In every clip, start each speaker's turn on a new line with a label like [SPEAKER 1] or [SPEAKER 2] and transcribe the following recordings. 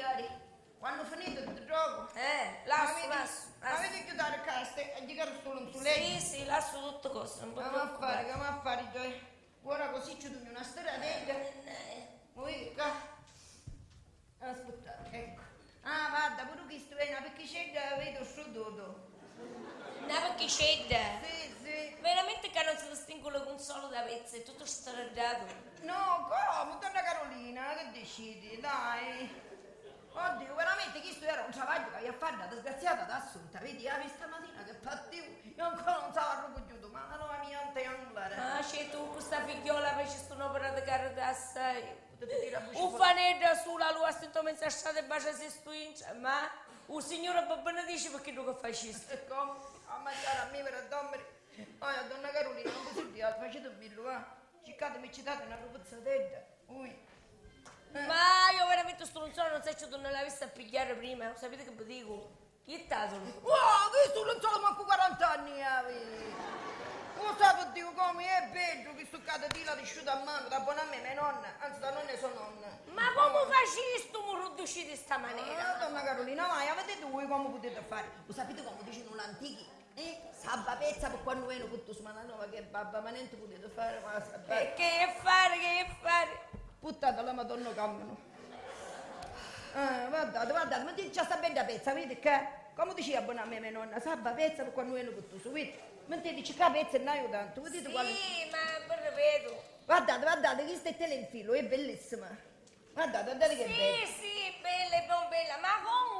[SPEAKER 1] studiare. Quando finito ti gioco.
[SPEAKER 2] Lascio.
[SPEAKER 1] Avete chiuso il caste e giocare solo un sulle.
[SPEAKER 2] Sì, lascio tutto cose, non può preoccupare.
[SPEAKER 1] Come a fare, Gioia? Ora così ci do una stradella. Voi qua. Aspettate, ecco. Ah, guarda, pure questo è una piccicetta, vedo sciuto.
[SPEAKER 2] Una piccicetta?
[SPEAKER 1] Sì.
[SPEAKER 2] Veramente che non si distinguono con solo da pezzi, è tutto stradato.
[SPEAKER 1] No, come, donna Carolina, che decidi, dai. Oddio, veramente questo era un travaglio che io fare una disgraziata d'assunta, vedi, stamattina che fattivo, io ancora non stavo arruggiuto, ma la nuova mia triangolare.
[SPEAKER 2] Ah, c'è tu, questa figliola facesti un'opera di carità assai.
[SPEAKER 1] Potete dire a voce
[SPEAKER 2] Un
[SPEAKER 1] forte.
[SPEAKER 2] fanedda sulla lua, stento mentre state e bacia si stuincia, ma il signore benedice perché tu che facesti.
[SPEAKER 1] E come? A mangiare a me per addommere. Oh, donna Carolina, non così di altro, facete un billo, va? Ciccatemi citate una rupuzzatella. Ui.
[SPEAKER 2] Ma io veramente stronzone non sai se tu non l'avessi a pigliare prima, sapete che vi dico? Chi t'ha solo?
[SPEAKER 1] Wow, questo non solo manco 40 anni, non sapevo Dio come è bello che sto catatila di sciuto a mano, da buona a me, mia nonna, anzi da nonna e sua nonna.
[SPEAKER 2] Ma come facevi tu mi riduci di sta maniera?
[SPEAKER 1] Donna Carolina, ma avete due come potete fare? Lo sapete come dicono l'antichi? Sabba pezza per quando viene tutto su una nuova che babba, ma niente potete fare, ma sabba.
[SPEAKER 2] E che fare?
[SPEAKER 1] Puttata la Madonna cammino. Guardate, ma ti già sta bella pezza, vedi che? Come diceva buona a me, mia nonna, sabba pezza per quando viene tutto su, vedi? Ma ti dici che pezza non hai tanto, vedete
[SPEAKER 2] Sì,
[SPEAKER 1] quale?
[SPEAKER 2] ma ripeto.
[SPEAKER 1] Guardate, questo è telefilo, è bellissima. Guardate che bello.
[SPEAKER 2] Sì, bella e non bella, ma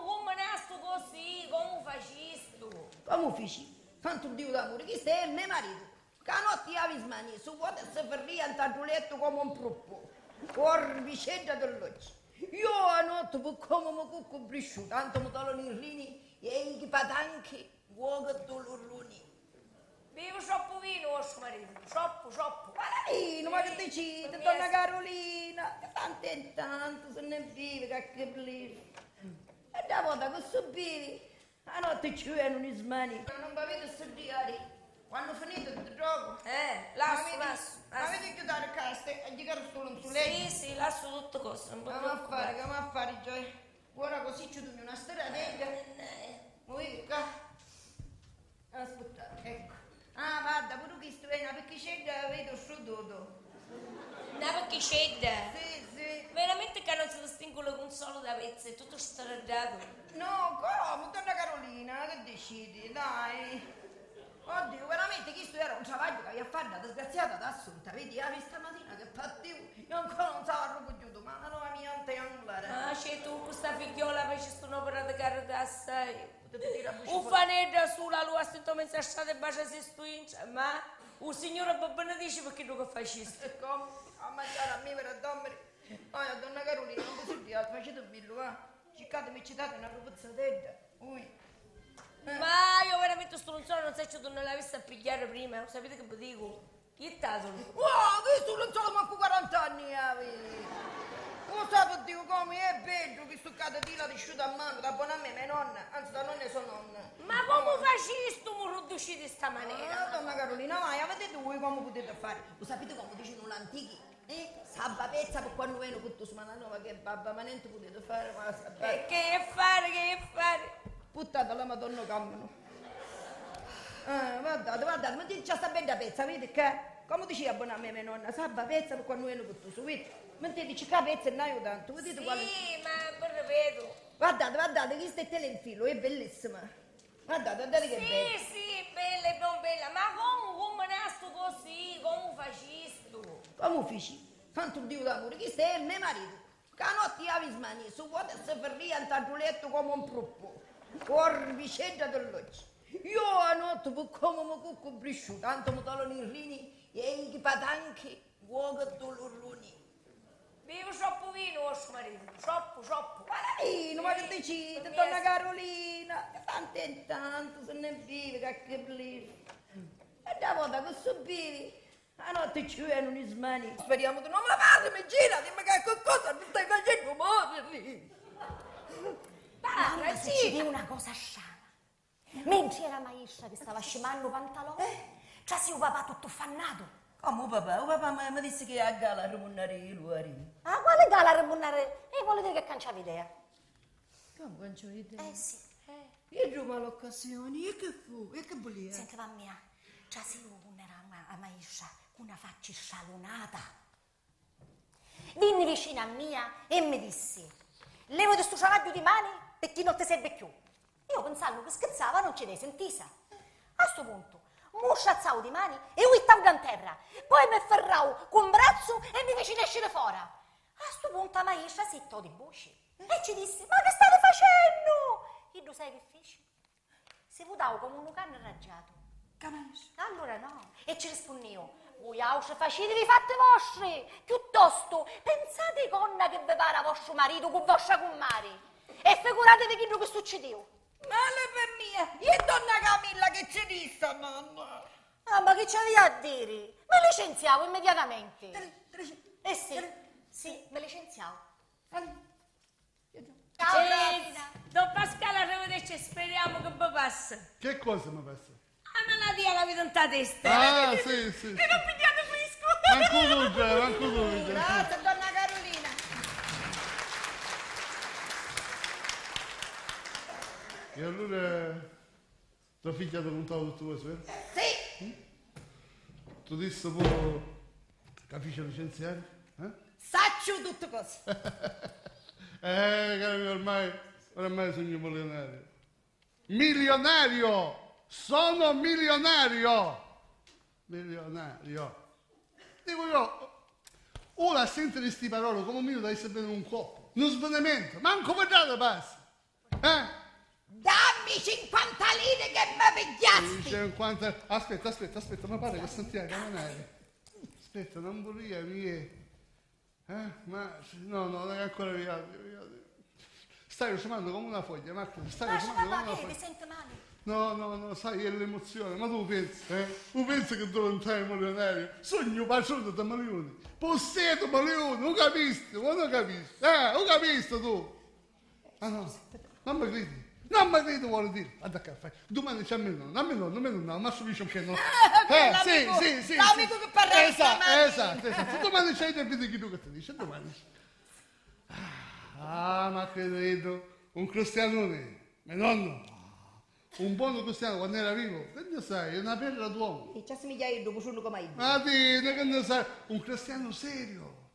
[SPEAKER 2] come nasto così? Come facevi tu?
[SPEAKER 1] Come feci? Santo Dio d'amore, questo è il mio marito. Che a notte io vi smani, su vuota si ferria in tagliuletto come un proppo. Corvicetta dell'occhio. Io a notte per come mi cucco brisciu, tanto mi tolgono i rini e in patanchi, vuoco doloroni.
[SPEAKER 2] Bevo troppo vino, vostro marito, troppo.
[SPEAKER 1] Guarda, ma che decide, donna Carolina? Tanto e tanto, se ne vive, che bellissimo. E da volta che so bevi, a notte ci vengono i smani. Ma non avete studiare? Quando finito il gioco?
[SPEAKER 2] Lascio.
[SPEAKER 1] Avete chiuso il caste e giocare solo un sulle.
[SPEAKER 2] Sì, lascio tutto cose, non può preoccupare.
[SPEAKER 1] Come a fare, Gioia? Ora così ci do una stradella. Voi qua. Aspettate, ecco. Ah, guarda, pure questo è una piccicetta, vedo sciuto.
[SPEAKER 2] Una piccicetta?
[SPEAKER 1] Sì.
[SPEAKER 2] Veramente che non si distinguono con solo da pezzi, è tutto stradato.
[SPEAKER 1] No, come, donna Carolina, che decidi, dai. Oddio, veramente questo era un travaglio che io fare una disgraziata d'assunta, vedi, stamattina che fattivo, io ancora non stavo arruggiuto, ma la nuova mia triangolare.
[SPEAKER 2] Ah, c'è tu, questa figliola facesti un'opera di carità assai.
[SPEAKER 1] Potete dire a voce
[SPEAKER 2] Un
[SPEAKER 1] forte.
[SPEAKER 2] fanedda sulla lua, stento mentre state e bacia si stuincia, ma il signore benedice perché tu che facesti.
[SPEAKER 1] E come? A mangiare a me per addommere. Oh, donna Carolina, non così di altro, facete un billo, va? Ciccatemi citate una rupuzzatella. Ui.
[SPEAKER 2] Ma io veramente stronzone non sai se tu non l'avessi a pigliare prima, sapete che vi dico? Chi t'ha solo?
[SPEAKER 1] Wow, questo non solo manco 40 anni, non sapevo Dio come è bello che sto catatila di sciuto a mano, da buona a me, mia nonna, anzi da nonna e sua nonna.
[SPEAKER 2] Ma come facevi tu mi riduci di sta maniera?
[SPEAKER 1] Donna Carolina, ma avete due come potete fare? Lo sapete come dicono l'antichi? Sabba pezza per quando viene tutto su una nuova che babba, ma niente potete fare, ma sabba.
[SPEAKER 2] E che fare?
[SPEAKER 1] Puttata la Madonna cammino. Guardate, ma ti già sta bella pezza, vedi che? Come diceva buona a me, mia nonna, sabba pezza per quando viene tutto su, vedi? Ma ti dici che pezza non hai tanto, vedete
[SPEAKER 2] Sì,
[SPEAKER 1] quale?
[SPEAKER 2] ma ripeto.
[SPEAKER 1] Guardate, questo è telefilo, è bellissima. Guardate che bello.
[SPEAKER 2] Sì, bella e non bella, ma come nasto così? Come facevi tu?
[SPEAKER 1] Come feci? Santo Dio d'amore, questo è il mio marito. Che a notte io vi smani, su vuota si ferria in tagliuletto come un proppo. Corvicetta dell'occhio. Io a notte per come mi cucco brisciu, tanto mi tolgono i rini e in patanchi, vuoco doloroni.
[SPEAKER 2] Bevo troppo vino, vostro marito, troppo.
[SPEAKER 1] Guarda, ma che decide, donna Carolina? Tanto e tanto, se ne vive, che bellissimo. E da volta che so bevi, a notte ci vengono i smani. Speriamo di non la madre mi gira, dimmi che cosa mi stai facendo muoverli.
[SPEAKER 3] Mamma, se ci dico una cosa sciana. Mentre era Maisha che stava scimando pantaloni, c'è sì un papà tutto fannato.
[SPEAKER 1] Come papà mi disse che a gala rimunare i luari.
[SPEAKER 3] Ah, quale gala remunare? E vuole dire che canciava idea?
[SPEAKER 1] Come quando idea?
[SPEAKER 3] Sì.
[SPEAKER 1] E giù l'occasione, e che fu? E che volia?
[SPEAKER 3] Senti, mamma mia, già si era a maiscia con una faccia scialonata. Vinni vicino a mia e mi dissi: levo di sto cialaggio di mani perché non ti serve più. Io pensavo che scherzava, non ce ne sentisa. A sto punto, mi sciazzavo di mani e uittavo in terra. Poi mi ferravo con un braccio e mi feci escere fuori. A sto punto la maestra si di voce e ci disse: ma che state facendo? E tu sai che feci? Si votavo come un cane raggiato. Allora no, e ci rispondevo: voi ausce facetevi fatti vostri, piuttosto pensate conna che vi pare vostro marito con vostra comare e figuratevi che succedeva.
[SPEAKER 1] Male per mia, e donna Camilla che ci disse, mamma?
[SPEAKER 3] Ah, ma che c'avevi a dire? Mi licenziavo immediatamente. Sì, mi licenziavo. Ciao, Rafina.
[SPEAKER 2] Don Pasquale, arrivederci, speriamo che vi passa.
[SPEAKER 4] Che cosa mi passa?
[SPEAKER 2] La malattia la vedo in ta testa.
[SPEAKER 4] Ah, sì.
[SPEAKER 2] E non pigliate fresco.
[SPEAKER 4] Manco tu, già.
[SPEAKER 1] Grazie, donna Carolina.
[SPEAKER 4] E allora tua figlia ti ha contato tutte cose, vero?
[SPEAKER 1] Sì,
[SPEAKER 4] Tu disse poi che fece licenziare?
[SPEAKER 1] saccio tutte cose.
[SPEAKER 4] Caro mio, ormai sono milionario. Milionario! Sono milionario! Milionario! Dico io, ora a sentire queste parole come un minuto deve essere bene un coppo, uno svenimento, manco per dare passa.
[SPEAKER 1] Dammi 50 lire che mi pigliasti.
[SPEAKER 4] 50... Aspetta, mi pare che Santiago Camanari. Aspetta, non vorrei mie. Ma no, non è ancora via. Stai ricevendo come una foglia, Marco. Stai ricevendo come una foglia.
[SPEAKER 3] Ti sento male.
[SPEAKER 4] No, sai, è l'emozione. Ma tu pensi, Tu pensi che devo entrare milionario? Sogno paciuto da milioni. Possedo milioni, non capisci? Ho capito tu? Ah no, non mi credi. Non mi credi, vuole dire. Guarda caffè. Domani c'è non me ma subisce un piano. Sì.
[SPEAKER 1] L'amico che parla
[SPEAKER 4] Esatto. Domani c'è il video che tu che ti dice, domani. Ma credo, un cristianone, mio nonno. Un buon cristiano quando era vivo, che ne sai, è una perla d'uomo.
[SPEAKER 1] E ci assomiglia dopo sono come io.
[SPEAKER 4] Ma che ne sai, un cristiano serio,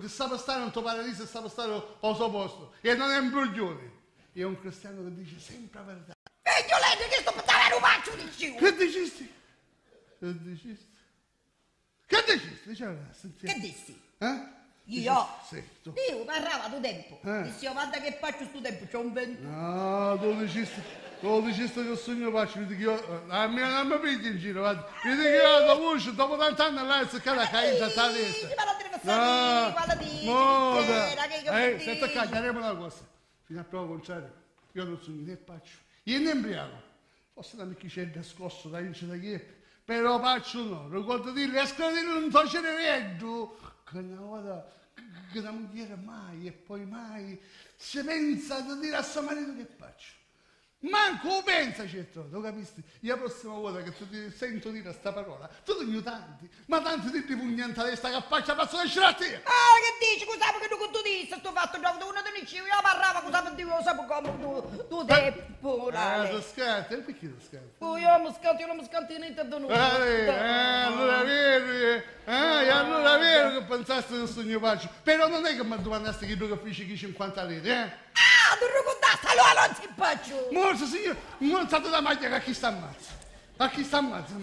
[SPEAKER 4] che sa stare nel tuo paradiso e sa stare al suo posto. E non è un bruglione, è un cristiano che dice sempre la verità.
[SPEAKER 1] E io leggo che sto parlando un faccio di giù.
[SPEAKER 4] Che dicisti? Diceva, sentiamo.
[SPEAKER 1] Che dissi?
[SPEAKER 4] Io? Sì, tu.
[SPEAKER 1] Io parlava tu tempo. Dissi, guarda che faccio sto tempo, c'ho un vento.
[SPEAKER 4] No, tu dicisti che sogno faccio, vedi che io, non mi pigli in giro, guarda. Vedi che io la voce, dopo tanti anni là, è cercata a caire a testa. Senta qua, chiariamo una cosa. Fino a prova contrario, io non sogno né faccio, io ne embriaco. Forse una micchicella scosso da ince da chieppi, però faccio no, ricordo di dirle, a scrittere non so ce ne vedo, che una volta che la moglie mai e poi mai si pensa di dire a suo marito che faccio. Manco pensa, certo, lo capisci? La prossima volta che ti sento dire questa parola, tu ti tanti, ma tanti ti pugnanta testa che faccia da scirattia.
[SPEAKER 1] Ah, che dici? Cosa che tu dici? Sto fatto già uno te ne dicevo, io parlavo, cosa per dire, sapevo come tu tempo.
[SPEAKER 4] Tu scatti, e perché tu scatti?
[SPEAKER 1] Io mi scatti niente da noi.
[SPEAKER 4] Allora vero che pensaste che sogno faccio, però non è che mi domandaste che tu che feci 50 lire,
[SPEAKER 1] Ah, tu ricordaste, allora non ti faccio.
[SPEAKER 4] Morso, signore, non è stato da maglia che a chi sta ammazza. A chi sta ammazza.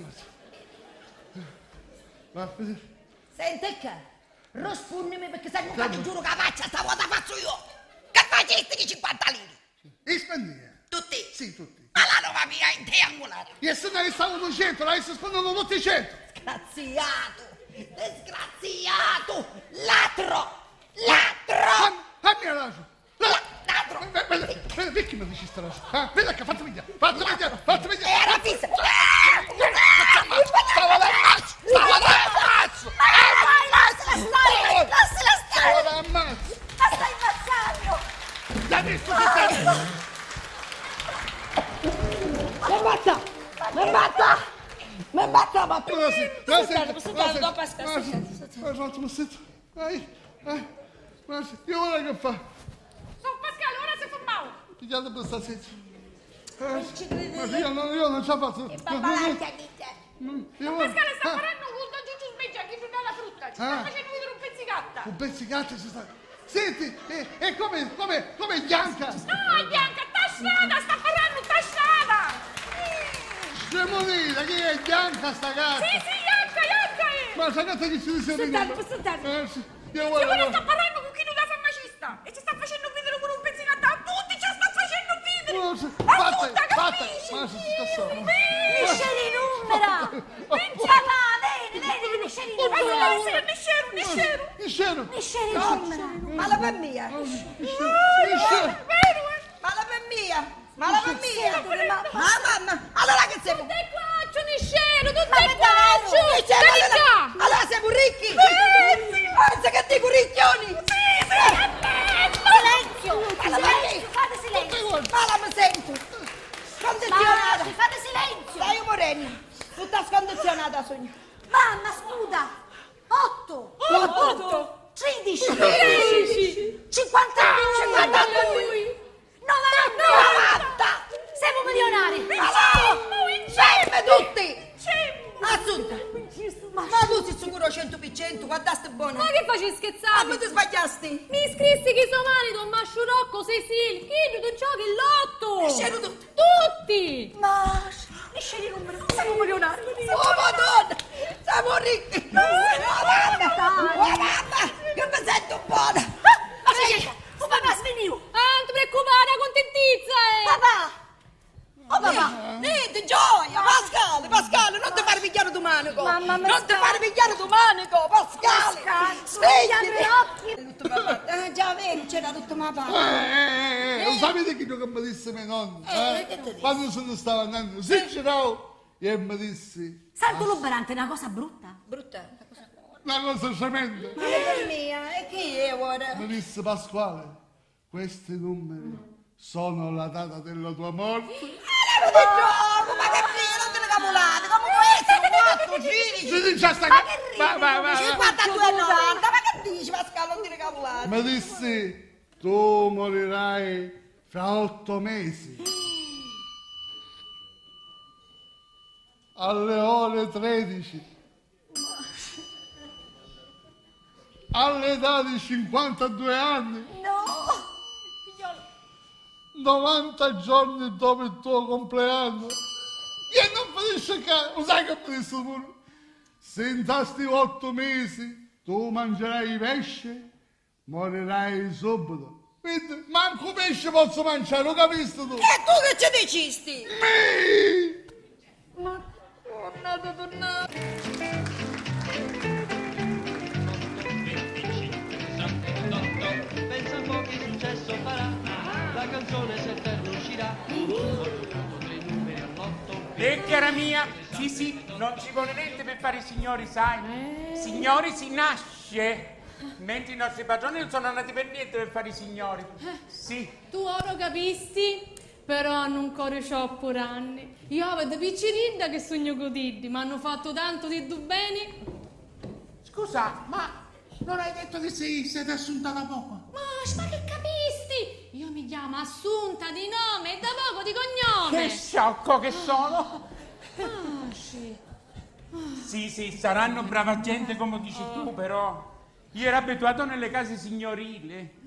[SPEAKER 4] Va, vedere.
[SPEAKER 1] Senti che, rispondimi perché se non ti giuro che la faccia sta volta faccio io. Che facesti che 50 lire?
[SPEAKER 4] E spendere?
[SPEAKER 1] Tutti?
[SPEAKER 4] Sì, tutti.
[SPEAKER 1] Ma la nuova mia è in triangolare.
[SPEAKER 4] E se ne stavo 200, adesso spendono tutti 100.
[SPEAKER 1] Disgraziato, ladro.
[SPEAKER 4] Fammi la lascio.
[SPEAKER 1] Ladro.
[SPEAKER 4] Perché mi dici sta lascia? Vedi che fatti vedere.
[SPEAKER 1] Era fissa.
[SPEAKER 4] Stavo da ammazzo.
[SPEAKER 3] Lasciala stare!
[SPEAKER 4] Da ammazzo.
[SPEAKER 3] La stai ammazzando!
[SPEAKER 4] Da visto che stai?
[SPEAKER 1] Mi batta, ma tu.
[SPEAKER 4] Io ora che fa?
[SPEAKER 5] Sono Pasquale, ora si fa male.
[SPEAKER 4] pigliato per stasera. Ma io non ci ho fatto.
[SPEAKER 5] Pasquale sta parlando con Don Gigio Smeggia che non ha la frutta. Ci sta facendo vedere un pezzicatta.
[SPEAKER 4] Un pezzicato ci sta. Senti, e come Bianca?
[SPEAKER 5] No, è Bianca, tasciata, sta parlando, tasciata.
[SPEAKER 4] Scemonina, che è Bianca sta gatta?
[SPEAKER 5] Sì, Bianca è.
[SPEAKER 4] Ma sta gatta che si dice di
[SPEAKER 2] Sentate.
[SPEAKER 4] sì.
[SPEAKER 5] Io ora sto parlando con chi non da farmacista e ci sta facendo vedere con un pezzicato. A tutti ci sta facendo vedere.
[SPEAKER 4] Fatta, ma si scassava.
[SPEAKER 3] Lisce di numera! Papà, vedi, lisce di numera!
[SPEAKER 4] Niscero.
[SPEAKER 3] Lisce di numera!
[SPEAKER 1] Ma la per mia! Ma la per mia! Ma mamma! Allora che siamo?
[SPEAKER 5] Tutte quaccio, Niscero, tutte
[SPEAKER 3] Ma
[SPEAKER 5] quaccio!
[SPEAKER 1] Allora siamo ricchi! Pensa che dico ricchioni!
[SPEAKER 3] Silenzio, fate silenzio!
[SPEAKER 1] Ma la mi sento! Scondizionata!
[SPEAKER 3] Fate silenzio!
[SPEAKER 1] Dai Moreni! Tutta scondizionata sogno!
[SPEAKER 3] Mamma, scuda! 8! 13! 52! 90! Siamo milionari!
[SPEAKER 1] Insieme tutti! Assunta! Ma tu sei sicuro 100%? Guardaste buono?
[SPEAKER 5] Ma che facevi
[SPEAKER 1] Ma
[SPEAKER 5] scherzare?
[SPEAKER 1] mi ti sbagliasti?
[SPEAKER 5] Mi iscrissi che sono marido, ma Sciurocco, Cecil, chi tu giochi il lotto?
[SPEAKER 1] Niscero tutti!
[SPEAKER 5] Tutti!
[SPEAKER 3] Ma lisce di numero! Siamo milionari!
[SPEAKER 1] Oh madonna! Siamo ricchi! Oh mamma! Che mi sento buona!
[SPEAKER 3] Ma che papà svenivo!
[SPEAKER 5] Non ti preoccupare, contentizza!
[SPEAKER 3] Papà! Oh papà!
[SPEAKER 1] Niente, gioia! Pasquale, non ti fare pigliare tu manico!
[SPEAKER 3] Mamma mia,
[SPEAKER 1] Non ti fare pigliare tu manico, Pasquale!
[SPEAKER 3] Svegliati!
[SPEAKER 1] Tutto papà! Già vero, c'era tutto ma papà!
[SPEAKER 4] Lo sapete che mi disse mio nonno?
[SPEAKER 1] che ti disse?
[SPEAKER 4] Quando se ne stava andando, si girò e mi disse
[SPEAKER 3] Santo Luberante è una cosa brutta?
[SPEAKER 1] Brutta!
[SPEAKER 4] una cosa tremenda.
[SPEAKER 1] Mamma mia, e chi è ora?
[SPEAKER 4] Mi disse Pasquale, questi numeri sono la data della tua morte.
[SPEAKER 1] Ma che figlio, non te ne capolate! Come può essere 4, 15?
[SPEAKER 4] Si dice sta
[SPEAKER 3] Ma che
[SPEAKER 4] va.
[SPEAKER 1] 52 e 90, ma che dici Pasquale, non te ne capolate?
[SPEAKER 4] Mi disse, tu morirai fra 8 mesi. Alle ore 13. All'età di 52 anni.
[SPEAKER 3] No!
[SPEAKER 4] 90 giorni dopo il tuo compleanno. E non finisce che, lo sai che mi disse pure? Se in questi 8 mesi tu mangerai pesce, morirai subito. Quindi manco pesce posso mangiare, lo capisci tu?
[SPEAKER 1] E tu che ci decisti?
[SPEAKER 4] Mi!
[SPEAKER 6] Pensa un po' che successo farà, la canzone se te uscirà. Tre numeri all'otto.
[SPEAKER 7] E cara mia, sì, non ci vuole niente per fare i signori, sai? Signori si nasce, mentre i nostri padroni non sono nati per niente per fare i signori. Sì.
[SPEAKER 5] Tu ora capisti? Però hanno un cuore scioppo anni. Io vedo piccirinda che sogno con Diddi, mi hanno fatto tanto di tu bene.
[SPEAKER 7] Scusa, ma non hai detto che siete assunta da poco?
[SPEAKER 5] Ma che capisti? Io mi chiamo Assunta di nome e da poco di cognome.
[SPEAKER 7] Che sciocco che sono!
[SPEAKER 5] Sì.
[SPEAKER 7] Sì, saranno brava gente come dici tu, però io ero abituato nelle case signorili.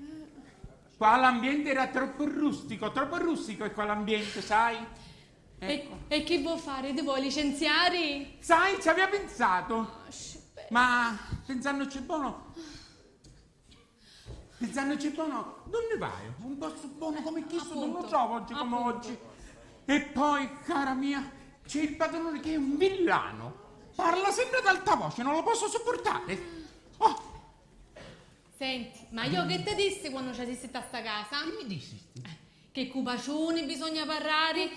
[SPEAKER 7] Qua l'ambiente era troppo rustico è qua l'ambiente, sai? Ecco.
[SPEAKER 5] E che vuoi fare? Ti vuoi licenziare?
[SPEAKER 7] Sai, ci aveva pensato. Ma pensandoci buono, non ne vai. Un posto buono come questo non lo trovo oggi come oggi. E poi, cara mia, c'è il padrone che è un villano. Parla sempre ad alta voce, non lo posso sopportare. Oh,
[SPEAKER 5] Senti, ma io che ti dissi quando ci siete a sta casa?
[SPEAKER 7] che mi dici?
[SPEAKER 5] Che con Pacioni bisogna parlare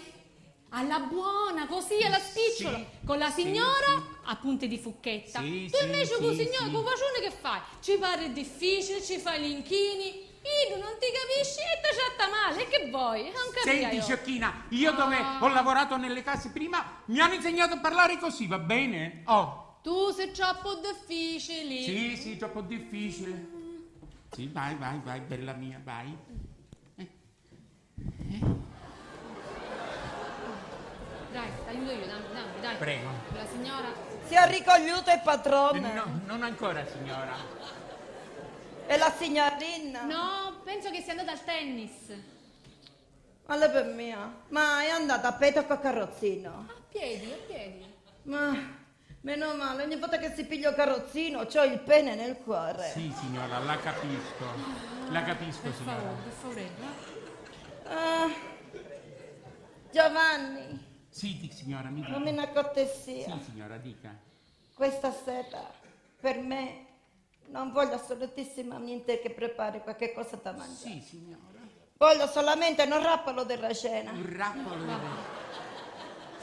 [SPEAKER 5] alla buona, così alla spicciola,
[SPEAKER 7] Sì,
[SPEAKER 5] con la signora
[SPEAKER 7] sì.
[SPEAKER 5] a punti di fucchetta.
[SPEAKER 7] Sì,
[SPEAKER 5] Tu invece con
[SPEAKER 7] sì,
[SPEAKER 5] signora,
[SPEAKER 7] sì.
[SPEAKER 5] con Pacioni che fai? Ci pare difficile, ci fai gli inchini, io non ti capisci e ti tratta male, che vuoi? Non capisco.
[SPEAKER 7] Senti, Sciocchina, io dove ho lavorato nelle case prima mi hanno insegnato a parlare così, va bene? Oh,
[SPEAKER 5] Tu sei troppo difficile.
[SPEAKER 7] sì, troppo difficile. Sì, vai, bella mia, vai.
[SPEAKER 5] io, dai.
[SPEAKER 7] Prego.
[SPEAKER 5] La signora...
[SPEAKER 1] Si è ricogliuto il padrone.
[SPEAKER 7] No, non ancora, signora.
[SPEAKER 1] E la signorina?
[SPEAKER 5] No, penso che sia andata al tennis.
[SPEAKER 1] Alla per mia. Ma è andata a piedi o col carrozzino?
[SPEAKER 5] A piedi.
[SPEAKER 1] Ma meno male, ogni volta che si piglia il carrozzino c'ho il pene nel cuore.
[SPEAKER 7] Sì, signora, la capisco. La capisco, signora.
[SPEAKER 5] Per favore.
[SPEAKER 1] Ah, Giovanni,
[SPEAKER 7] Sì, signora, mi dica.
[SPEAKER 1] fammi una cortesia.
[SPEAKER 7] Sì, signora, dica.
[SPEAKER 1] Questa sera, per me, non voglio assolutissimamente che prepari qualche cosa da mangiare.
[SPEAKER 7] Sì, signora.
[SPEAKER 1] Voglio solamente un rappolo della cena.
[SPEAKER 7] Un rappolo di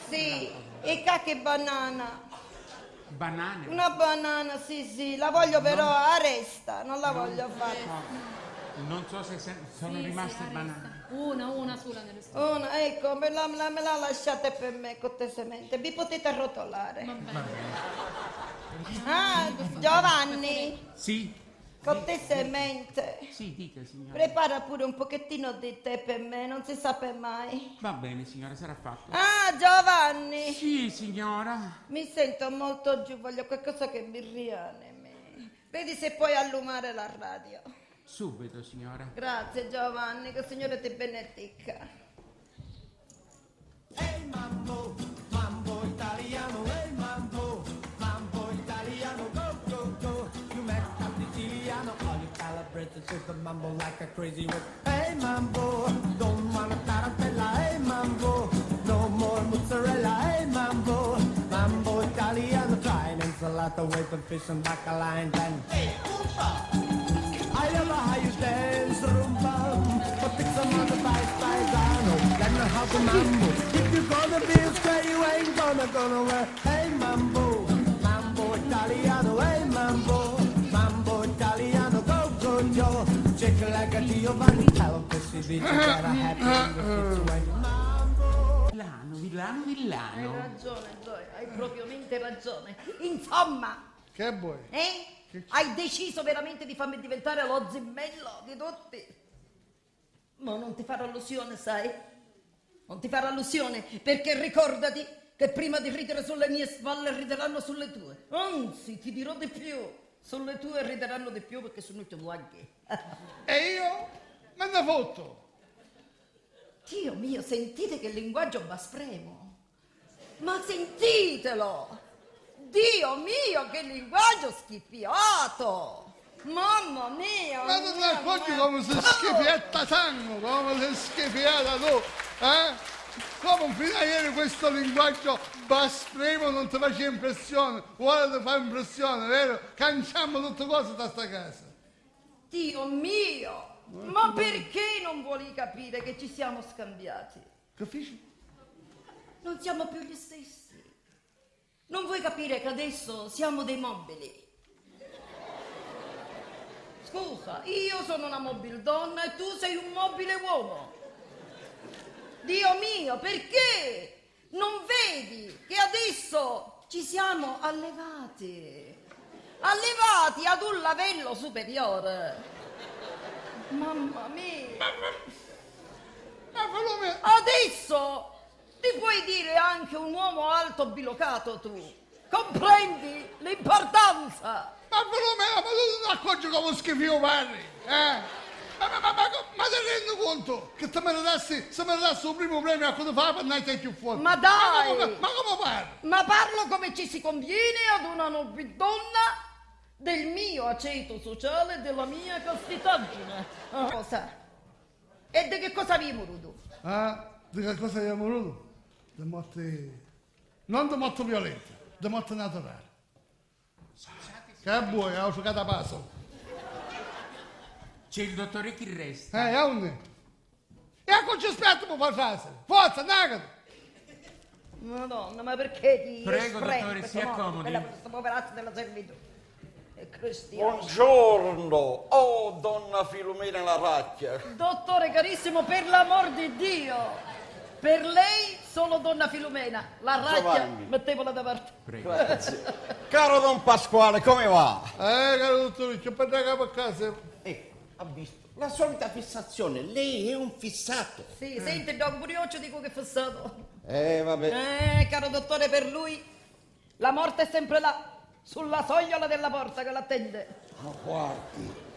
[SPEAKER 1] Sì, e cacche banana.
[SPEAKER 7] banane.
[SPEAKER 1] Una banana, sì, la voglio però a resta, non la voglio fare.
[SPEAKER 7] Non so se sono rimaste banane.
[SPEAKER 5] Una sola nelle storie.
[SPEAKER 1] Una, ecco, me la lasciate per me cortesemente, vi potete arrotolare.
[SPEAKER 7] Va bene.
[SPEAKER 1] Ah, Giovanni,
[SPEAKER 7] Sì?
[SPEAKER 1] cortesemente,
[SPEAKER 7] Sì, dica, signora.
[SPEAKER 1] prepara pure un pochettino di tè per me, non si sa per mai.
[SPEAKER 7] Va bene, signora, sarà fatto.
[SPEAKER 1] Ah, Giovanni,
[SPEAKER 7] Sì, signora.
[SPEAKER 1] mi sento molto giù, voglio qualcosa che mi rianimi. Vedi se puoi allumare la radio.
[SPEAKER 7] Subito, signora.
[SPEAKER 1] Grazie Giovanni, che il Signore ti benedica.
[SPEAKER 6] Mambo italiano, mambo italiano, go, go, go. You make up Siciliano, all you calabrese to the mambo like a crazy whip. Hey mambo, don't wanna tarantella, hey mambo, no more mozzarella, hey mambo, mambo italiano, try an ensalata with the fish and bacala and then. Hey, I love how you dance, rumba, but it's some other paisano. Let me have the mambo. If you're gonna be straight, you ain't gonna wear. Hey mambo, mambo italiano, hey mambo italiano, go, go, Joe. Shake it like a Giovanni, have a pussy beat, you gotta have it in the situation. Mambo.
[SPEAKER 7] Villano.
[SPEAKER 1] Hai ragione, Zoe, hai propriamente ragione. Insomma,
[SPEAKER 4] Che vuoi?
[SPEAKER 1] hai deciso veramente di farmi diventare lo zimmello di tutti? Ma non ti farò allusione, sai? Non ti farò allusione, perché ricordati che prima di ridere sulle mie spalle rideranno sulle tue. Anzi, ti dirò di più. Sulle tue rideranno di più perché sono tuoi guagli.
[SPEAKER 4] E io? Me ne fotto.
[SPEAKER 1] Dio mio, sentite che linguaggio baspremo. Ma sentitelo! Dio mio, che linguaggio schiffiato! Mamma mia!
[SPEAKER 4] Ma non ti accorgi come si schifietta sangue, come si schifiata tu, eh? Come fino a ieri questo linguaggio baspremo non ti faceva impressione, ora ti fa impressione, vero? Canciamo tutte cose da sta casa.
[SPEAKER 1] Dio mio! Ma perché non vuoi capire che ci siamo scambiati?
[SPEAKER 4] Capisci?
[SPEAKER 1] Non siamo più gli stessi. Non vuoi capire che adesso siamo dei mobili? Scusa, io sono una mobile donna e tu sei un mobile uomo. Dio mio, perché non vedi che adesso ci siamo allevati ad un livello superiore? Mamma mia! Adesso ti puoi dire anche un uomo alto bilocato tu. Comprendi l'importanza?
[SPEAKER 4] Ma Filomena, ma tu non accorgi come schifio parli, eh? Ma ti rendi conto che se me ne dassi il primo premio a cosa fa per andare più fuori?
[SPEAKER 1] Ma dai!
[SPEAKER 4] Ma come parli?
[SPEAKER 1] Ma parlo come ci si conviene ad una nobile donna del mio aceto sociale e della mia castitaggine. Cosa? E di che cosa abbiamo voluto?
[SPEAKER 4] Ah, di che cosa abbiamo voluto? Di morte... non di morte violenta, di morte naturale. Che vuoi, ho giocato a passo.
[SPEAKER 7] C'è il dottore che resta.
[SPEAKER 4] A onde? E a cosa ci aspetta per fare frase? Forza, andate!
[SPEAKER 1] Madonna, ma perché ti
[SPEAKER 7] Prego,
[SPEAKER 1] espremi
[SPEAKER 7] dottore,
[SPEAKER 1] questo
[SPEAKER 7] si
[SPEAKER 1] modo?
[SPEAKER 7] accomodi.
[SPEAKER 1] Quella questa poverazza della servitù. E cristiano.
[SPEAKER 8] Buongiorno, oh donna Filomena Laracchia.
[SPEAKER 1] Dottore carissimo, per l'amor di Dio, per lei solo donna Filomena. La racchia,
[SPEAKER 8] Giovanni.
[SPEAKER 1] mettevola da parte.
[SPEAKER 7] Prego.
[SPEAKER 8] Grazie. Caro Don Pasquale, come va?
[SPEAKER 4] Caro dottore, ci prendo a capo a casa.
[SPEAKER 8] Ecco, ha visto. La solita fissazione, lei è un fissato.
[SPEAKER 1] Sì, senti, dopo pure io ci dico che è fissato.
[SPEAKER 8] Vabbè.
[SPEAKER 1] Caro dottore, per lui la morte è sempre là, sulla sogliola della porta che l'attende.
[SPEAKER 8] Ma guardi.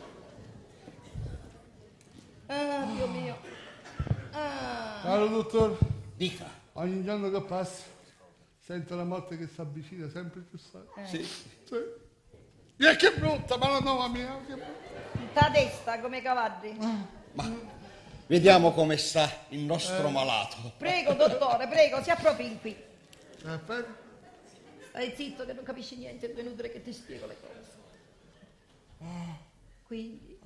[SPEAKER 1] Dio mio.
[SPEAKER 4] Caro dottore,
[SPEAKER 8] Dica.
[SPEAKER 4] ogni giorno che passa sento la morte che si avvicina sempre più strada.
[SPEAKER 8] Sì.
[SPEAKER 4] Sì. E che brutta, ma la nuova mia, che brutta.
[SPEAKER 1] Ta testa come i cavalli.
[SPEAKER 8] Ma vediamo come sta il nostro malato.
[SPEAKER 1] Prego, dottore, prego, si appropri qui.
[SPEAKER 4] Aspetta.
[SPEAKER 1] Stai zitto che non capisci niente, è inutile che ti spiego le cose. Quindi...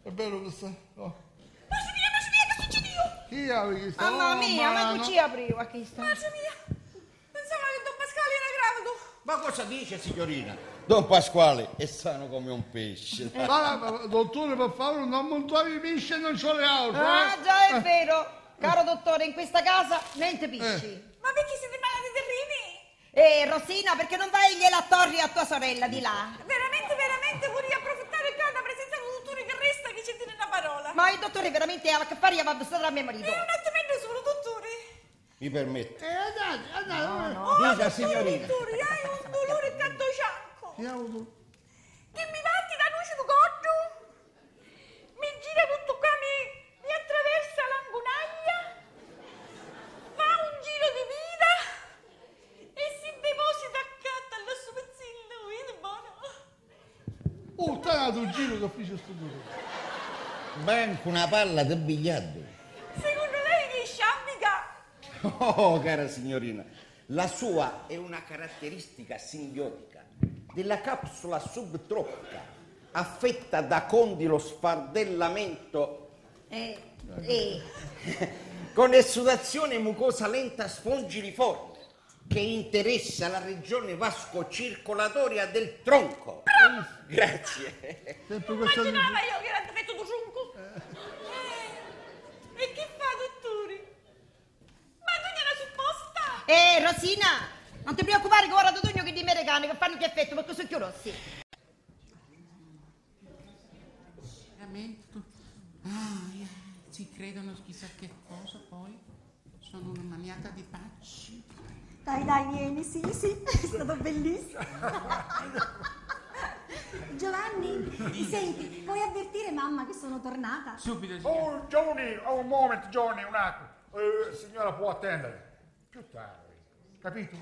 [SPEAKER 4] È vero questo? Oh.
[SPEAKER 3] Marcia mia, che succede io?
[SPEAKER 4] Chi apre chi sta?
[SPEAKER 1] Mamma
[SPEAKER 4] Oh,
[SPEAKER 1] mia, ma
[SPEAKER 4] no.
[SPEAKER 1] tu ci apriva chi sta?
[SPEAKER 3] Marcia mia, pensavo che Don Pasquale era gravido.
[SPEAKER 8] Ma cosa dice, signorina? Don Pasquale è sano come un pesce.
[SPEAKER 4] Ma, dottore, per favore, non montare i pesci e non c'ho le auto.
[SPEAKER 1] Ah, già è vero. Caro dottore, in questa casa niente pisci.
[SPEAKER 3] Ma perché siete malati terribili?
[SPEAKER 1] Rosina, perché non vai gliela torri a tua sorella di là?
[SPEAKER 3] Veramente vorrei approfittare che ho la presenza del dottore che resta che ci tiene una parola.
[SPEAKER 1] Ma il dottore veramente ha a che fare io vado a mio marito.
[SPEAKER 3] È un attimo solo, dottore.
[SPEAKER 8] Mi permette.
[SPEAKER 4] Andate.
[SPEAKER 8] Dica, signorina.
[SPEAKER 3] Dottore, hai un dolore tanto cianco.
[SPEAKER 4] Chi ha avuto?
[SPEAKER 3] Che mi batti la luce di corno? Mi gira tutto qua, mi attraversa l'angunaglia, fa un giro di vita e si deposita accanto allo spezzillo, vedi buono?
[SPEAKER 4] Oh, te dato un giro che fece sto duro.
[SPEAKER 8] Manco una palla di biliardo.
[SPEAKER 3] Secondo lei che sciambica?
[SPEAKER 8] Oh, cara signorina, la sua è una caratteristica simbiotica della capsula subtropica, affetta da condilo sfardellamento con esudazione mucosa lenta sfongiliforme che interessa la regione vascocircolatoria del tronco. Grazie.
[SPEAKER 4] Sempre questa...
[SPEAKER 3] Immaginava io che era difetto di tronco. E che fa, dottore? Ma tu gliela supposta?
[SPEAKER 1] Rosina, non ti preoccupare che ora ti togno che di americani che fanno che effetto perché sono più rossi.
[SPEAKER 7] Veramente? Ci credono chissà che cosa poi. Sono una maniata di pacci.
[SPEAKER 3] Dai, vieni, sì, è stato bellissimo. Giovanni, senti, puoi avvertire mamma che sono tornata?
[SPEAKER 7] Subito, signora.
[SPEAKER 9] Oh, Johnny, un momento, Johnny, un attimo. Signora può attendere. Più tardi, capito?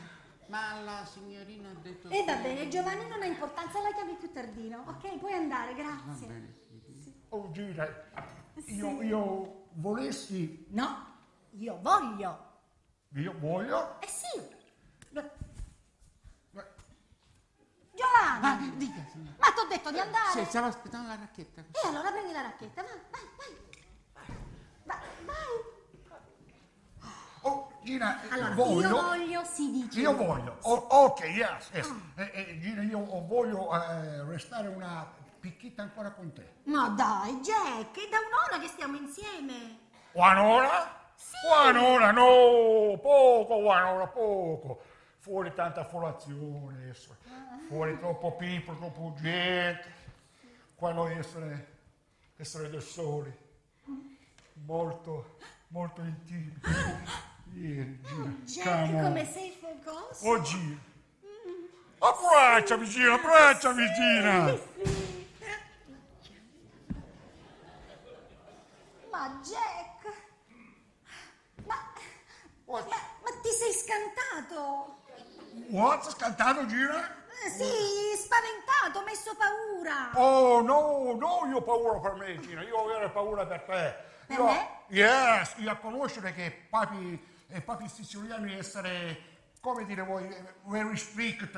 [SPEAKER 7] Ma la signorina ha detto...
[SPEAKER 3] E va bene, Giovanni non ha importanza, la chiami più tardino. Ok, puoi andare, grazie.
[SPEAKER 9] Oh, Gina, io volessi...
[SPEAKER 3] No, io voglio.
[SPEAKER 9] Io voglio...
[SPEAKER 3] Sì.
[SPEAKER 9] Ma-
[SPEAKER 3] Giovanni,
[SPEAKER 7] dica, signora.
[SPEAKER 3] ma t'ho detto di andare.
[SPEAKER 7] Sì, stavo aspettando la racchetta.
[SPEAKER 3] E allora prendi la racchetta, vai.
[SPEAKER 9] Oh, Gina,
[SPEAKER 3] Allora,
[SPEAKER 9] voglio...
[SPEAKER 3] io voglio, si dice.
[SPEAKER 9] Io voglio. Ok, yes. Gina, io voglio restare una picchita ancora con te.
[SPEAKER 3] Ma dai, Jack, è da un'ora che stiamo insieme.
[SPEAKER 9] Un'ora?
[SPEAKER 3] Sì.
[SPEAKER 9] Un'ora, no, poco. Fuori tanta affolazione, fuori troppo people, troppo gente. Qua noi essere da soli, molto intimi. Vieni, Gina,
[SPEAKER 3] Jack,
[SPEAKER 9] come on.
[SPEAKER 3] come sei focoso.
[SPEAKER 9] Oh, Gina. Abbracciami, Gina.
[SPEAKER 3] Ma Jack, ma ti sei scantato?
[SPEAKER 9] What? Scantato, Gina?
[SPEAKER 3] Sì, spaventato, messo paura.
[SPEAKER 9] Oh, no, io ho paura per me, Gina. Io ho avere paura per te.
[SPEAKER 3] Per me?
[SPEAKER 9] Yes, io a conoscere che papi siciliani essere, come dire voi, very strict.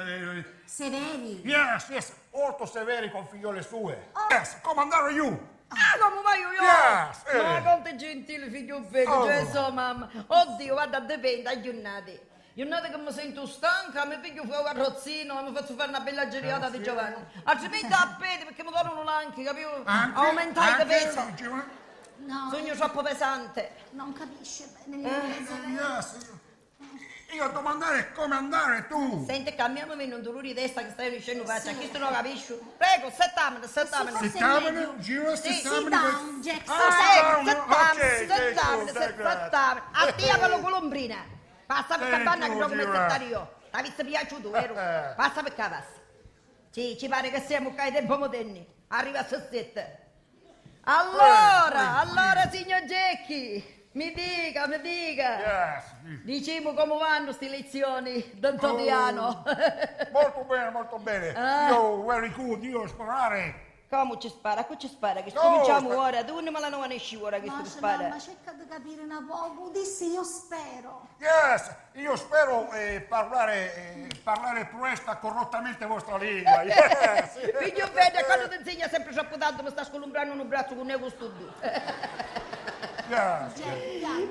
[SPEAKER 3] Severi.
[SPEAKER 9] Yes, molto severi con figliole sue. Yes, come andare io.
[SPEAKER 1] Come vai io?
[SPEAKER 9] Yes,
[SPEAKER 1] Ma quanto è gentile figlio bello, Gesù mamma. Oddio, guarda, dipende, a giornate. Giornate che mi sento stanca, mi piglio fuori un carrozzino e mi faccio fare una bella giriata di Giovanni. Altrimenti a piedi perché mi tornano l'anche, capito? Aumentare di peso.
[SPEAKER 3] No,
[SPEAKER 1] Sogno troppo pesante.
[SPEAKER 3] non capisce bene l'inglese.
[SPEAKER 9] Yes, io devo andare come andare tu.
[SPEAKER 1] Senti, cambiami un dolore di testa che stai dicendo faccia, chi tu non capisci? Prego, settamene.
[SPEAKER 3] Forse è
[SPEAKER 9] Sittamene,
[SPEAKER 3] meglio.
[SPEAKER 9] Gina,
[SPEAKER 3] Sit
[SPEAKER 9] sittamene.
[SPEAKER 3] down, Jack,
[SPEAKER 1] Settamene. Esattamente. A te per la colombrina. Passa per capanna che
[SPEAKER 9] tu,
[SPEAKER 1] gioco come
[SPEAKER 9] Giura.
[SPEAKER 1] stare io. T'avessi piaciuto, vero? Passa per qua, passa. Sì, ci pare che siamo qua ai tempi moderni. Arriva a Sassetta. Allora, signor Jackie, mi dica.
[SPEAKER 9] Yes.
[SPEAKER 1] Diciamo come vanno sti lezioni d'antoniano.
[SPEAKER 9] Molto bene.
[SPEAKER 1] Ah.
[SPEAKER 9] Io, very good, io sparare.
[SPEAKER 1] Come ci spara? Qui ci spara, che
[SPEAKER 9] No,
[SPEAKER 1] cominciamo
[SPEAKER 9] sta-
[SPEAKER 1] ora. Tu me la non esci ora che si spara.
[SPEAKER 3] Ma cerca di capire un poco, dissi io spero.
[SPEAKER 9] Yes, io spero parlare presto corrottamente vostra lingua. Yes.
[SPEAKER 1] Figlio vede, quando ti insegna sempre troppo tanto mi sta scolumbrando un braccio con nego studio.
[SPEAKER 9] Yes.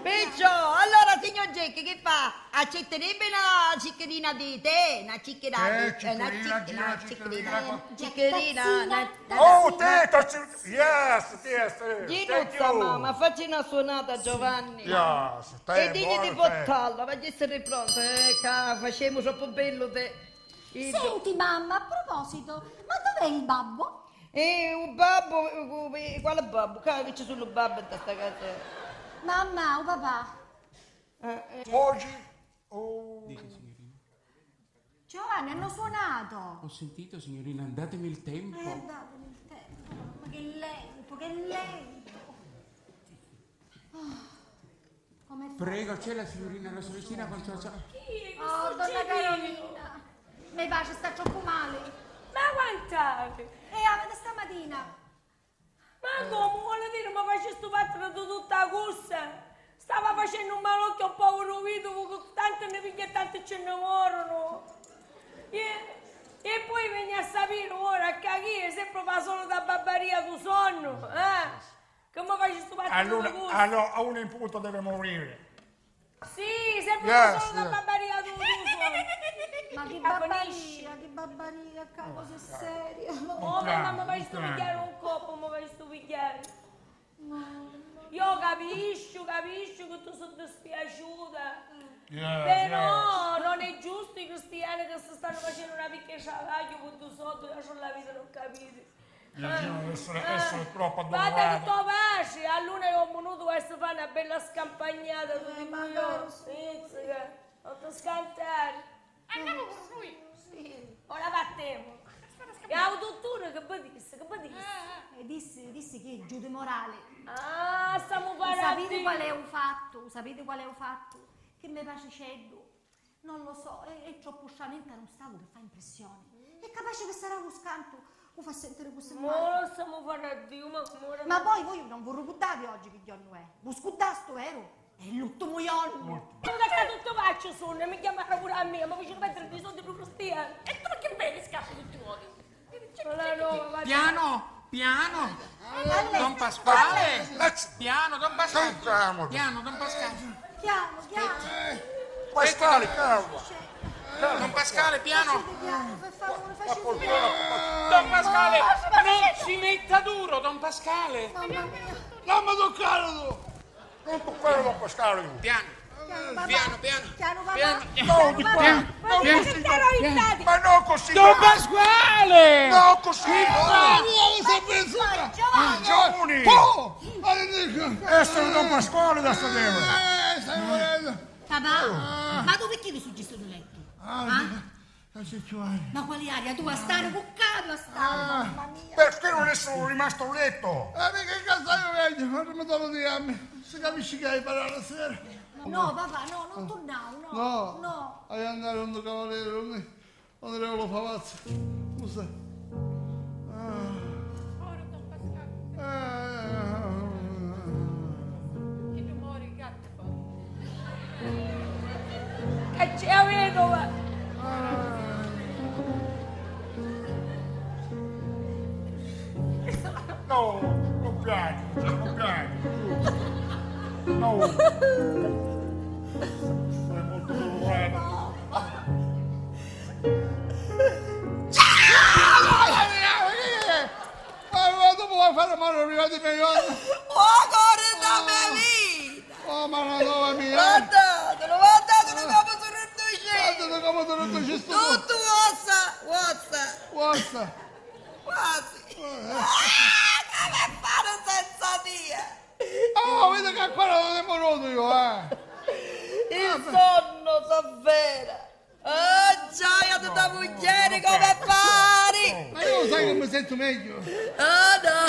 [SPEAKER 1] Piccio, allora signor Jackie che fa? Accetterebbe una ciccherina di tè? Una ciccherina, ciccherina.
[SPEAKER 9] Oh, te, yes.
[SPEAKER 1] Ginuzza
[SPEAKER 9] Thank you.
[SPEAKER 1] mamma, facci una suonata Giovanni.
[SPEAKER 9] Yes,
[SPEAKER 1] E digli di
[SPEAKER 9] buono te.
[SPEAKER 1] portarla, voglio essere pronta. Facciamo troppo bello te.
[SPEAKER 3] Senti mamma, a proposito, ma dov'è il babbo?
[SPEAKER 1] Un babbo, quale babbo? Che c'è sullo babbo in questa casa?
[SPEAKER 3] Mamma o papà?
[SPEAKER 9] Oggi,
[SPEAKER 7] Dica, signorina.
[SPEAKER 3] Giovanni, hanno suonato.
[SPEAKER 7] Ho sentito, signorina, datemi il tempo.
[SPEAKER 3] Datemi il tempo. Ma che lento. Come fa?
[SPEAKER 7] Prego, c'è la signorina Rosa Lucina con ciò.
[SPEAKER 3] Oh, donna Carolina. Mi piace, sta troppo male.
[SPEAKER 2] Ma quant'è?
[SPEAKER 3] Avete stamattina.
[SPEAKER 2] Ma come vuole dire, ma faccio sto fatto tutta la corsa? Stava facendo un malocchio a un povero vedovo che tanto ne piglia e tanto ce ne morono. E poi vieni a sapere ora che è sempre fa solo da babbaria tu sonno, Che mi faccio sto fatto tutta la corsa?
[SPEAKER 9] allora, a un in punto deve morire.
[SPEAKER 2] Sì, sempre
[SPEAKER 9] Yes,
[SPEAKER 2] solo da
[SPEAKER 9] yes.
[SPEAKER 2] babbaria tu sonno.
[SPEAKER 3] Ma che
[SPEAKER 2] Finisci.
[SPEAKER 3] babbaria, che cosa seria.
[SPEAKER 2] Oh, mamma, mi fai stupigliare un coppo, mi fai stupigliare. Io capisco che tu sei dispiaciuta. Però non è giusto i cristiani che si stanno facendo una picchia cialacchio con tu sotto, io la vita non capite.
[SPEAKER 9] Essere troppo
[SPEAKER 2] Fate
[SPEAKER 9] addolorata.
[SPEAKER 2] tutto pace, a luna che ho venuto questo fare una bella scampagnata tutti io. Pizzica, non ti scantare.
[SPEAKER 5] Andiamo con lui.
[SPEAKER 2] Sì, ora partiamo. E a tutt'uno che poi disse?
[SPEAKER 3] Dissi che giù di morale.
[SPEAKER 2] Ah, stiamo parlando.
[SPEAKER 3] Sapete qual è un fatto? Che mi piace ceddo. Non lo so, è troppo sciamenta in uno stato che fa impressione. È capace che sarà uno scanto, lo fa sentire così
[SPEAKER 2] Ma
[SPEAKER 3] male.
[SPEAKER 2] non stiamo parlando,
[SPEAKER 3] Ma poi voi non vi ricordate oggi che giorno è? Vi scudate, vero? È l'ultimo giorno.
[SPEAKER 2] da tutto faccio sono, mi chiamano pure a me, ma faccio mettere dei soldi per cristiani. E tu che belli scappi tutti i modi.
[SPEAKER 7] Piano, Don Pasquale. Piano, Don Pasquale.
[SPEAKER 9] Calmo.
[SPEAKER 7] Piano, Don Pasquale.
[SPEAKER 3] Piano.
[SPEAKER 9] Pasquale, calma.
[SPEAKER 7] Don Pasquale, piano.
[SPEAKER 3] Piano, per favore, facciamo piano.
[SPEAKER 7] Don Pasquale, non si metta duro, Don Pasquale.
[SPEAKER 3] Mamma mia.
[SPEAKER 4] Non mi toccare tu!
[SPEAKER 9] Non toccare Don Pasquale.
[SPEAKER 7] Piano,
[SPEAKER 3] Piano,
[SPEAKER 7] piano.
[SPEAKER 3] Piano, papà.
[SPEAKER 9] No, di qua. Ma non così.
[SPEAKER 7] Don Pasquale!
[SPEAKER 9] No, così.
[SPEAKER 3] Giovanni.
[SPEAKER 9] Giovani. Essere Don Pasquale da sedere.
[SPEAKER 4] Stai morendo!
[SPEAKER 3] Papà, ma tu perché ti suggesto di letto?
[SPEAKER 4] Giovanni.
[SPEAKER 3] Ma quali aria? Tu a stare buccato a stare, mamma mia.
[SPEAKER 9] Perché non sono rimasto a letto?
[SPEAKER 4] Perché cassaio meglio, non mi torno di ammi. Si capisce che hai parlato stasera?
[SPEAKER 3] No, papà, no, non tornavo, no.
[SPEAKER 4] Hai andare un cavaliere, onorevole Favazza. Scusa.
[SPEAKER 5] Ora Don Pasquale. Che rumore il gatto fa.
[SPEAKER 2] Che c'è a vedova?
[SPEAKER 9] No, non piangi. No. Sei molto doloroso.
[SPEAKER 4] Ma dopo vuoi fare male prima di me?
[SPEAKER 1] Cuore da melina!
[SPEAKER 4] Oh, ma la nuova mia!
[SPEAKER 1] Guardatelo come sono riuscito!
[SPEAKER 4] Guardate come te lo dici sto
[SPEAKER 1] Tutto ossa!
[SPEAKER 4] Guarda!
[SPEAKER 1] Quasi! Come fare senza Dio?
[SPEAKER 4] Oh, vedi che ancora non è morto io,
[SPEAKER 1] Il sonno s'avvera. Oh, gioia di tua moglie, come fai?
[SPEAKER 4] Ma io lo sai che mi sento meglio.
[SPEAKER 1] Oh, no.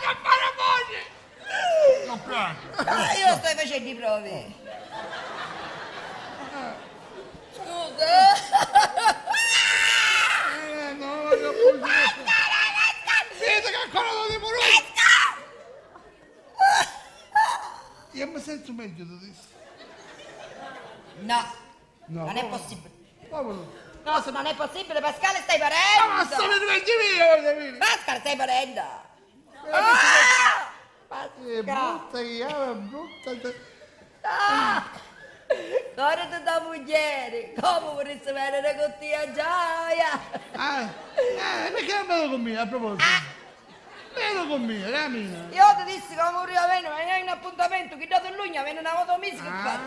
[SPEAKER 4] Che fare moglie! Non piange.
[SPEAKER 1] Io sto facendo i prove. Scusa.
[SPEAKER 4] No, voglio vedi che ancora non è morto. Io mi sento meglio di questo.
[SPEAKER 1] No,
[SPEAKER 4] No,
[SPEAKER 1] non è possibile.
[SPEAKER 4] Povero.
[SPEAKER 1] Cosa non è possibile, Pasquale, stai
[SPEAKER 4] Ma
[SPEAKER 1] parendo?
[SPEAKER 4] sta vedendo via,
[SPEAKER 1] Pasquale, stai parendo?
[SPEAKER 4] brutta chiave, brutta.
[SPEAKER 1] Ora ti da moglie, come vorresti vedere con te a gioia?
[SPEAKER 4] Perché non vedo con me, a proposito? Vedo con me, cammina.
[SPEAKER 1] Io ti dissi che come arriva bene, ma hai un appuntamento, che dato il lugno, viene una moto messa che fa.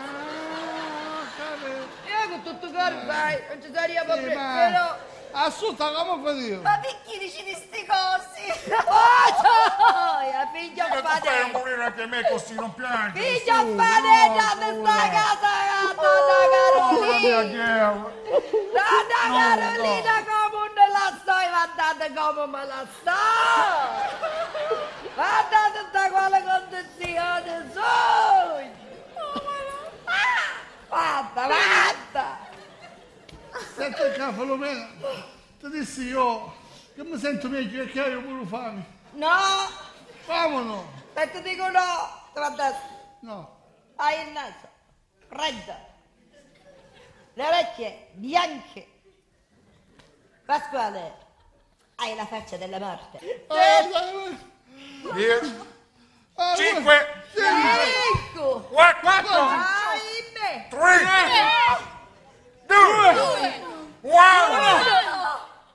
[SPEAKER 1] Io con tutto il cuore vai, non ci sarebbe problema, però...
[SPEAKER 4] Assunta, come fai io?
[SPEAKER 3] Ma perché dici di sti cosi?
[SPEAKER 1] Oh, gioia, figlio
[SPEAKER 9] Fai un
[SPEAKER 1] padre!
[SPEAKER 9] pochino anche me così, non piangi.
[SPEAKER 1] Figlio padre, date sta casa, donna Carolina! Donna Carolina, come non la sto, guardate come me la sto! Guardate sta quale condizione sono! Guarda!
[SPEAKER 4] Senti qua, Filomena, ti dissi io che mi sento meglio perché io pure fame.
[SPEAKER 1] No!
[SPEAKER 4] Come no?
[SPEAKER 1] E ti dico no! Guarda,
[SPEAKER 4] No.
[SPEAKER 1] hai il naso freddo, le orecchie bianche. Pasquale, hai la faccia della morte.
[SPEAKER 9] 5,
[SPEAKER 1] Ecco!
[SPEAKER 9] 4,
[SPEAKER 1] Ahimè!
[SPEAKER 9] 3, 2, 1,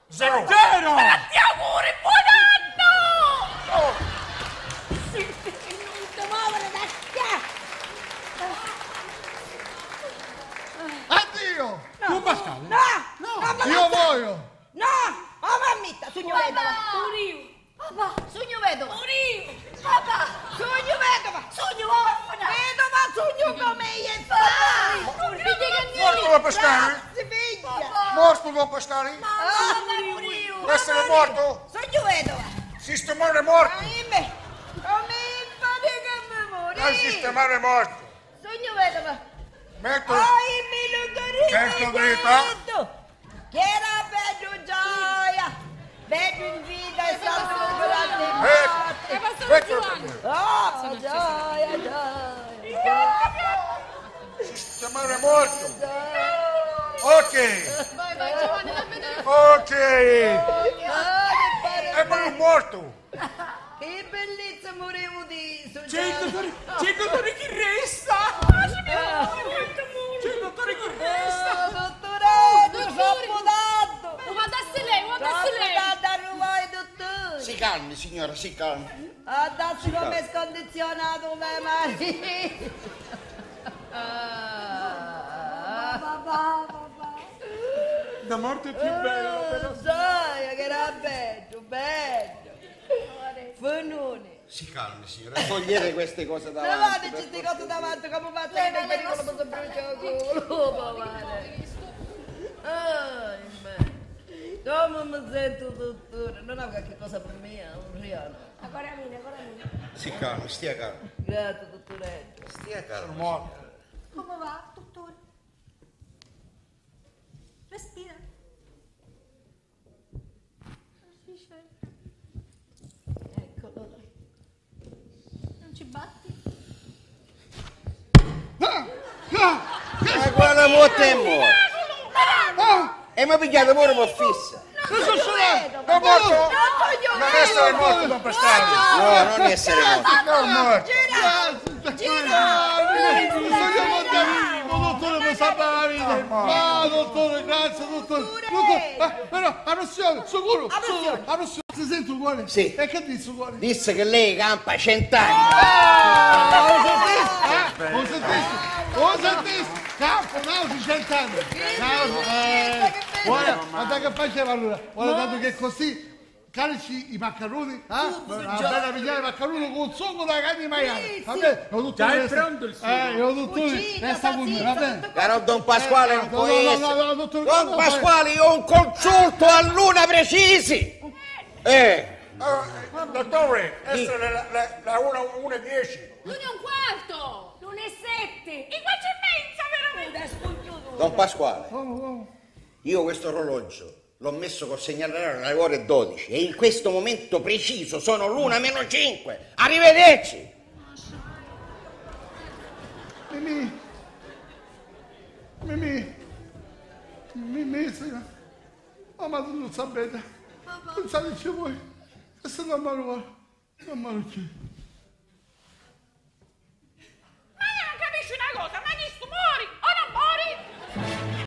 [SPEAKER 9] 0.
[SPEAKER 2] Tanti auguri, buon anno! Non ti muovere da qua!
[SPEAKER 4] Addio!
[SPEAKER 7] Tu Pasquale?
[SPEAKER 1] No!
[SPEAKER 4] Io voglio!
[SPEAKER 1] No! Oh mammita, sogno vedova!
[SPEAKER 2] Pure
[SPEAKER 1] Papà, sogno vedova!
[SPEAKER 2] io!
[SPEAKER 1] Papà, sogno vedova! Sogno orfana! Vedova, sogno come io fai!
[SPEAKER 2] Non vedi che
[SPEAKER 9] Morto da pescare?
[SPEAKER 1] Grazie, figlia!
[SPEAKER 9] Morto da pescare? Essere morto?
[SPEAKER 1] Sogno vedova!
[SPEAKER 9] Sistemare morto?
[SPEAKER 1] Ahimè! Come fate che mi
[SPEAKER 9] Non
[SPEAKER 1] muori?
[SPEAKER 9] sistemare morto.
[SPEAKER 1] Sogno vedova!
[SPEAKER 9] Metto.
[SPEAKER 1] Ahimè, non
[SPEAKER 9] Certo,
[SPEAKER 1] grita! Che era peggio gioia! Peggio in vita è stato un grande morte!
[SPEAKER 9] Metto.
[SPEAKER 1] Oh, gioia!
[SPEAKER 9] Sistemare morto. Ok.
[SPEAKER 5] Vai, Giovanni, da vedere.
[SPEAKER 9] Ok.
[SPEAKER 1] Che
[SPEAKER 9] È per un morto.
[SPEAKER 1] bellezza morivo di
[SPEAKER 7] C'è il dottore chi resta! C'è il dottore chi resta!
[SPEAKER 1] Dottoretto, troppo tanto!
[SPEAKER 5] Guardasse lei, guardasse
[SPEAKER 1] Troppo
[SPEAKER 5] lei.
[SPEAKER 1] tanto a rubare, dottore!
[SPEAKER 8] Si calmi, signora, si calmi.
[SPEAKER 1] Adesso come è scondizionato mio marito! Papà!
[SPEAKER 7] La morte è più bella, però.
[SPEAKER 1] Sai che era bello! Fanone!
[SPEAKER 8] Si calmi, signora. Togliere queste cose davanti.
[SPEAKER 1] Levate
[SPEAKER 8] per
[SPEAKER 1] queste
[SPEAKER 8] favore.
[SPEAKER 1] cose davanti come faccio che nel pericolo mi sono bruciato il culo, papà! Come mi sento, dottore? Non ha qualche cosa per me, un riano.
[SPEAKER 2] Ancora mia.
[SPEAKER 8] Si calmi, stia calmo.
[SPEAKER 1] Grazie, dottoretto.
[SPEAKER 8] Stia calmo.
[SPEAKER 3] Come va, dottore? Respira.
[SPEAKER 1] Eccolo.
[SPEAKER 3] Non ci batti?
[SPEAKER 8] Ma quale morte è morto? E mi ha pigliato pure per fissa.
[SPEAKER 9] È morto? Non essere morto da pescare.
[SPEAKER 8] No, non essere morto.
[SPEAKER 9] Non morto.
[SPEAKER 4] Dottore, mi salva la vita! Ah, dottore, grazie, dottore! Però, la pressione, sicuro! La pressione! Si sente uguale?
[SPEAKER 8] Sì.
[SPEAKER 4] E che dici uguale?
[SPEAKER 8] Disse che lei campa 100 anni.
[SPEAKER 4] Lo sentiste? Campo, no, di 100 anni! Guarda che faceva allora! Guarda, dato che così carici i maccheroni, bella pigliare i maccheroni con il succo da carne maiale.
[SPEAKER 1] Sì,
[SPEAKER 4] Vabbè,
[SPEAKER 7] Già è pronto il suo.
[SPEAKER 4] io tutto
[SPEAKER 1] Cucina,
[SPEAKER 4] resta con me,
[SPEAKER 1] salsiccia,
[SPEAKER 4] vabbè.
[SPEAKER 1] tutto
[SPEAKER 8] Però Don Pasquale non può essere.
[SPEAKER 4] no, dottore,
[SPEAKER 8] Don
[SPEAKER 4] no,
[SPEAKER 8] Pasquale, io ho un consulto a luna precisi.
[SPEAKER 9] Dottore, essere la 1:10.
[SPEAKER 5] L'1:15.
[SPEAKER 2] L'1:07.
[SPEAKER 5] E qua c'è mezza, veramente.
[SPEAKER 8] Don Pasquale, io questo orologio l'ho messo col segnalare alle ore 12 e in questo momento preciso sono l'1:05. Arrivederci.
[SPEAKER 4] Mimì, ma tu non sapete, pensateci voi, questo non mi